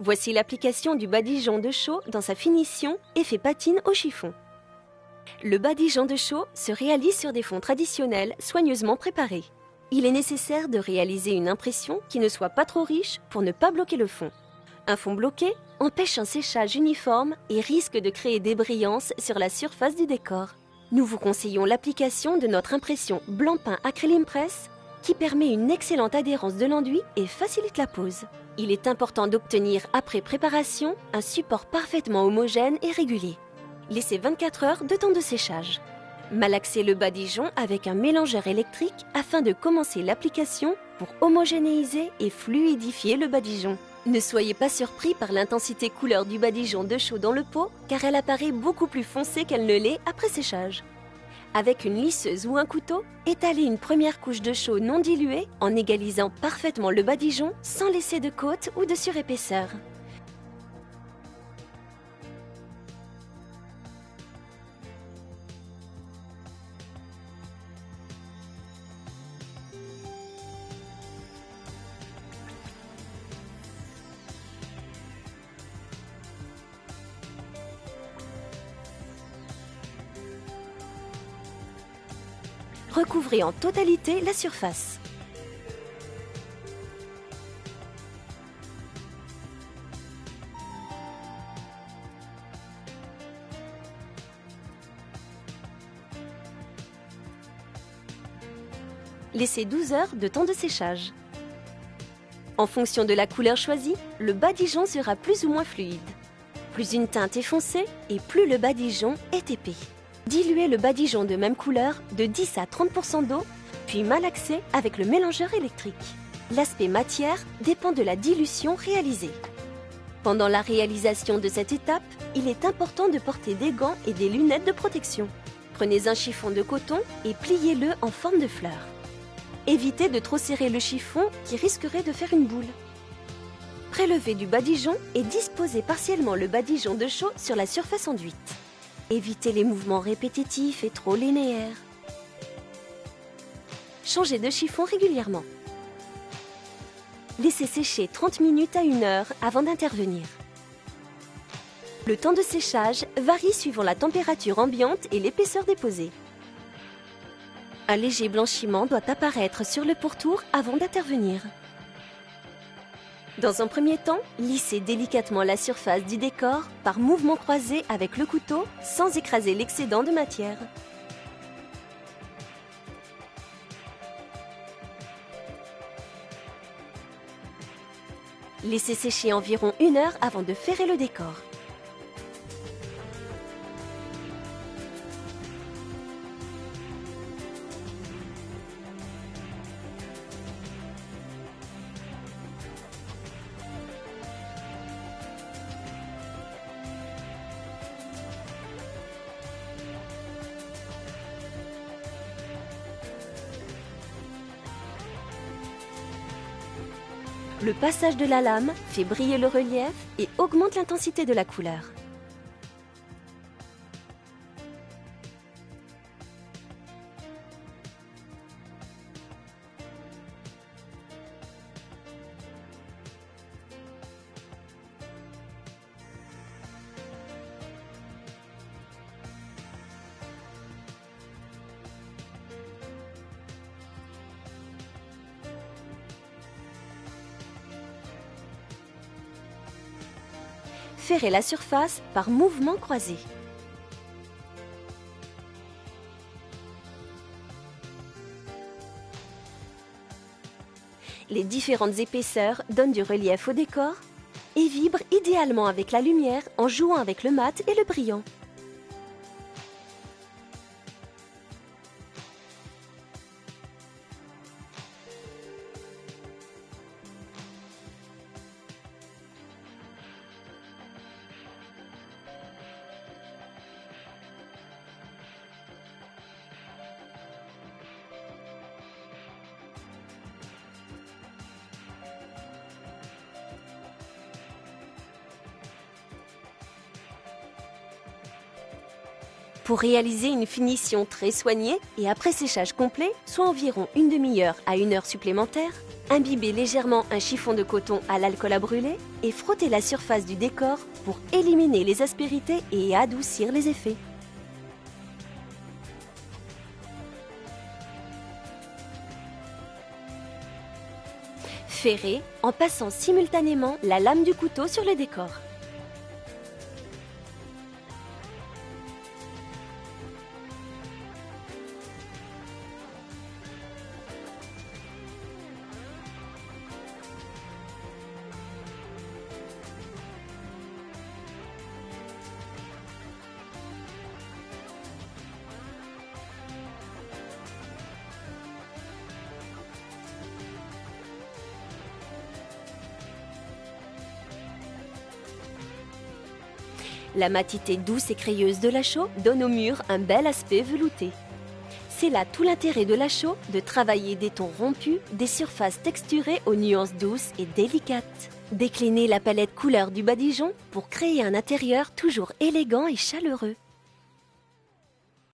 Voici l'application du badigeon de chaux dans sa finition effet patine au chiffon. Le badigeon de chaux se réalise sur des fonds traditionnels soigneusement préparés. Il est nécessaire de réaliser une impression qui ne soit pas trop riche pour ne pas bloquer le fond. Un fond bloqué empêche un séchage uniforme et risque de créer des brillances sur la surface du décor. Nous vous conseillons l'application de notre impression blanc-pain Acrylic Press qui permet une excellente adhérence de l'enduit et facilite la pose. Il est important d'obtenir après préparation un support parfaitement homogène et régulier. Laissez 24 heures de temps de séchage. Malaxez le badigeon avec un mélangeur électrique afin de commencer l'application pour homogénéiser et fluidifier le badigeon. Ne soyez pas surpris par l'intensité couleur du badigeon de chaux dans le pot car elle apparaît beaucoup plus foncée qu'elle ne l'est après séchage. Avec une lisseuse ou un couteau, étalez une première couche de chaux non diluée en égalisant parfaitement le badigeon sans laisser de côte ou de surépaisseur. Recouvrez en totalité la surface. Laissez 12 heures de temps de séchage. En fonction de la couleur choisie, le badigeon sera plus ou moins fluide. Plus une teinte est foncée et plus le badigeon est épais. Diluez le badigeon de même couleur de 10 à 30% d'eau, puis malaxez avec le mélangeur électrique. L'aspect matière dépend de la dilution réalisée. Pendant la réalisation de cette étape, il est important de porter des gants et des lunettes de protection. Prenez un chiffon de coton et pliez-le en forme de fleur. Évitez de trop serrer le chiffon qui risquerait de faire une boule. Prélevez du badigeon et disposez partiellement le badigeon de chaux sur la surface enduite. Évitez les mouvements répétitifs et trop linéaires. Changez de chiffon régulièrement. Laissez sécher 30 minutes à 1 heure avant d'intervenir. Le temps de séchage varie suivant la température ambiante et l'épaisseur déposée. Un léger blanchiment doit apparaître sur le pourtour avant d'intervenir. Dans un premier temps, lissez délicatement la surface du décor par mouvements croisés avec le couteau sans écraser l'excédent de matière. Laissez sécher environ 1 heure avant de ferrer le décor. Le passage de la lame fait briller le relief et augmente l'intensité de la couleur. Ferrez la surface par mouvements croisés. Les différentes épaisseurs donnent du relief au décor et vibrent idéalement avec la lumière en jouant avec le mat et le brillant. Pour réaliser une finition très soignée et après séchage complet, soit environ une demi-heure à 1 heure supplémentaire, Imbibez légèrement un chiffon de coton à l'alcool à brûler et frottez la surface du décor pour éliminer les aspérités et adoucir les effets. Ferrez en passant simultanément la lame du couteau sur le décor. La matité douce et crayeuse de la chaux donne au mur un bel aspect velouté. C'est là tout l'intérêt de la chaux de travailler des tons rompus, des surfaces texturées aux nuances douces et délicates. Déclinez la palette couleur du badigeon pour créer un intérieur toujours élégant et chaleureux.